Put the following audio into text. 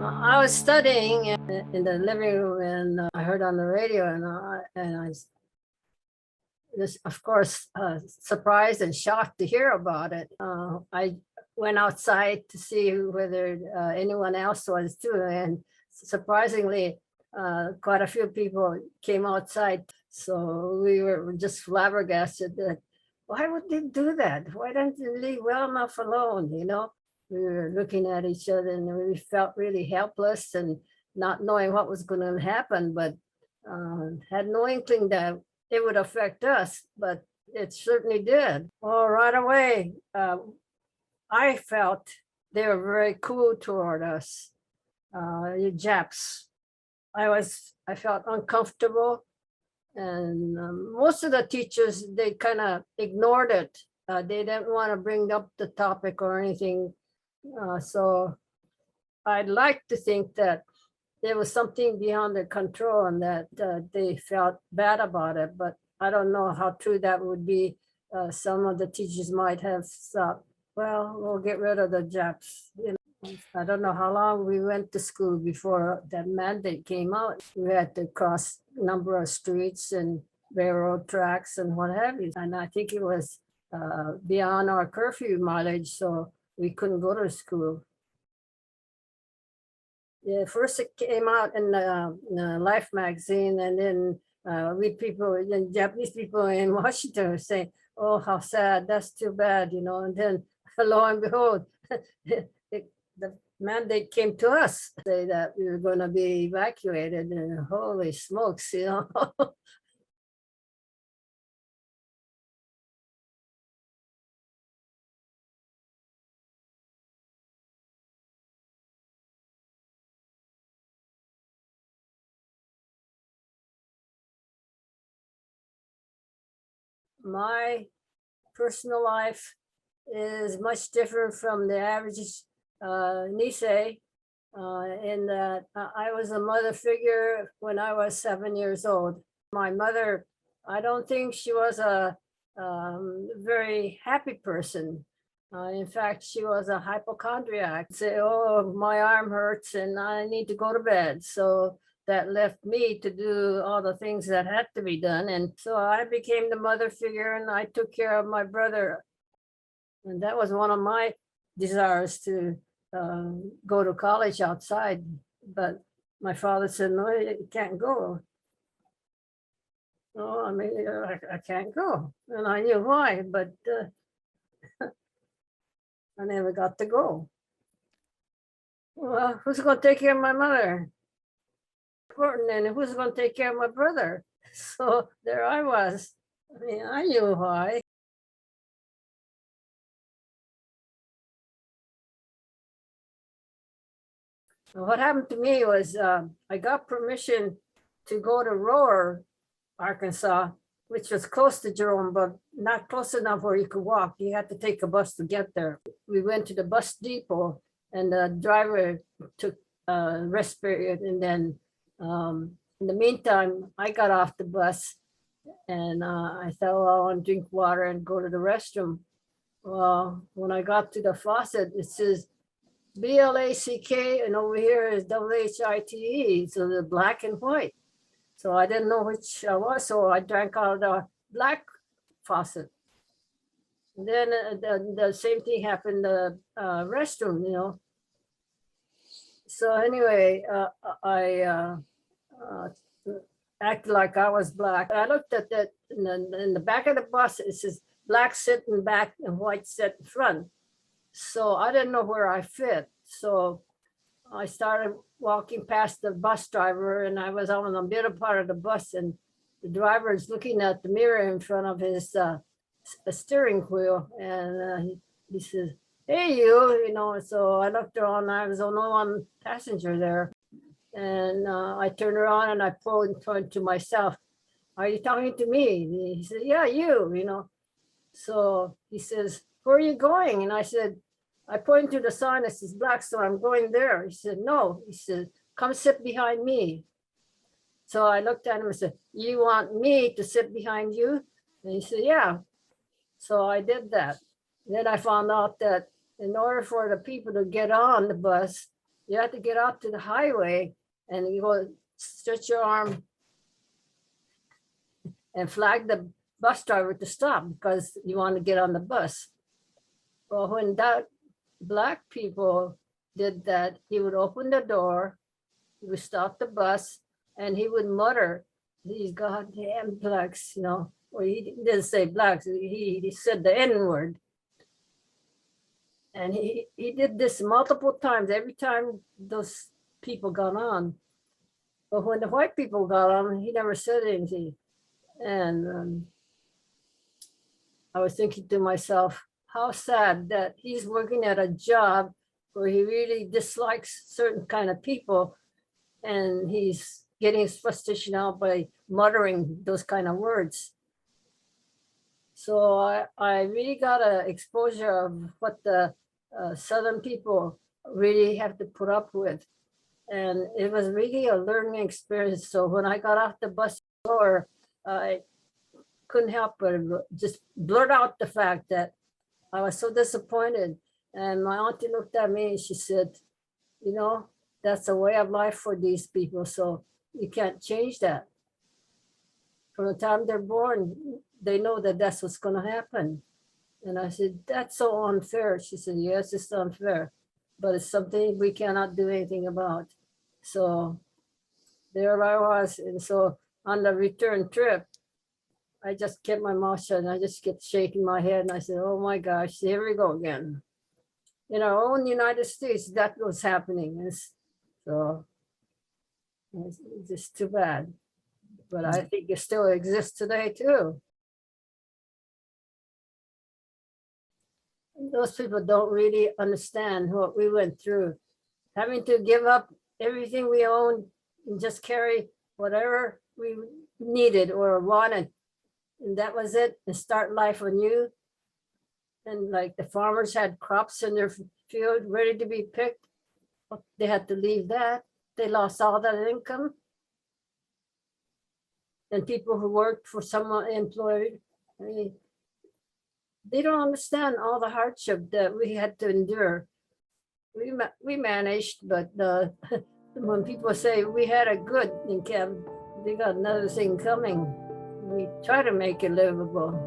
I was studying in the living room, and I heard on the radio, and I was, of course, surprised and shocked to hear about it. I went outside to see whether anyone else was too, and surprisingly, quite a few people came outside. So we were just flabbergasted that why would they do that? Why don't they leave well enough alone? We were looking at each other and we felt really helpless and not knowing what was going to happen, but had no inkling that it would affect us, but it certainly did. Well, right away, I felt they were very cool toward us, the Japs. I felt uncomfortable, and most of the teachers, they kind of ignored it. They didn't want to bring up the topic or anything. So I'd like to think that there was something beyond their control and that they felt bad about it, but I don't know how true that would be. Some of the teachers might have thought, well, we'll get rid of the Japs. I don't know how long we went to school before that mandate came out. We had to cross a number of streets and railroad tracks and what have you. And I think it was beyond our curfew mileage, so we couldn't go to school. Yeah, first it came out in the Life magazine, and then Japanese people in Washington were saying, oh, how sad, that's too bad, and then lo and behold, the mandate came to us, say that we were going to be evacuated, and holy smokes, My personal life is much different from the average Nisei, in that I was a mother figure when I was 7 years old. My mother, I don't think she was a very happy person. In fact, she was a hypochondriac. Say, oh, my arm hurts and I need to go to bed. So that left me to do all the things that had to be done. And so I became the mother figure and I took care of my brother. And that was one of my desires, to go to college outside. But my father said, no, you can't go. Oh, I mean, I can't go. And I knew why, but I never got to go. Well, who's going to take care of my mother? Important, and who's going to take care of my brother? So there I was. I mean, I knew why. What happened to me was I got permission to go to Roar, Arkansas, which was close to Jerome, but not close enough where you could walk. You had to take a bus to get there. We went to the bus depot, and the driver took a rest period. And then in the meantime, I got off the bus, and I thought, well, I want to drink water and go to the restroom. Well, when I got to the faucet, it says BLACK, and over here is WHITE, so the black and white. So I didn't know which I was, so I drank out of the black faucet. And then the same thing happened in the restroom, So anyway, I acted like I was black. I looked at that in the back of the bus, it says black sit in back and white sit in front. So I didn't know where I fit. So I started walking past the bus driver, and I was on the middle part of the bus, and the driver is looking at the mirror in front of his steering wheel, and he says, hey, you, so I looked around, I was the only one passenger there. And I turned around and I pulled to myself, are you talking to me? He said, yeah, you. So he says, where are you going? And I said, I pointed to the sign that says Blackstone, I'm going there. He said, no. He said, come sit behind me. So I looked at him and said, you want me to sit behind you? And he said, yeah. So I did that. Then I found out that in order for the people to get on the bus, You have to get out to the highway and you go stretch your arm and flag the bus driver to stop because you want to get on the bus. Well, when that Black people did that, he would open the door, he would stop the bus, and he would mutter, these goddamn blacks, you know. Well, he didn't say blacks, he said the N-word. And he did this multiple times, every time those people got on. But when the white people got on, he never said anything. And I was thinking to myself, how sad that he's working at a job where he really dislikes certain kind of people, and he's getting his frustration out by muttering those kind of words. So I really got an exposure of what the Southern people really have to put up with. And it was really a learning experience. So when I got off the bus door, I couldn't help but just blurt out the fact that I was so disappointed. And my auntie looked at me and she said, you know, that's a way of life for these people. So you can't change that. From the time they're born, they know that that's what's going to happen. And I said, that's so unfair. She said, yes, it's unfair, but it's something we cannot do anything about. So there I was. And so on the return trip, I just kept my mouth shut and I just kept shaking my head. And I said, oh my gosh, here we go again. In our own United States, that was happening. So it's just too bad. But I think it still exists today too. Those people don't really understand what we went through. Having to give up everything we owned and just carry whatever we needed or wanted. And that was it, and start life anew. And like the farmers had crops in their field ready to be picked. They had to leave that. They lost all that income. And people who worked for someone employed, I mean, they don't understand all the hardship that we had to endure. We managed, but when people say we had a good in camp, they got another thing coming. We try to make it livable.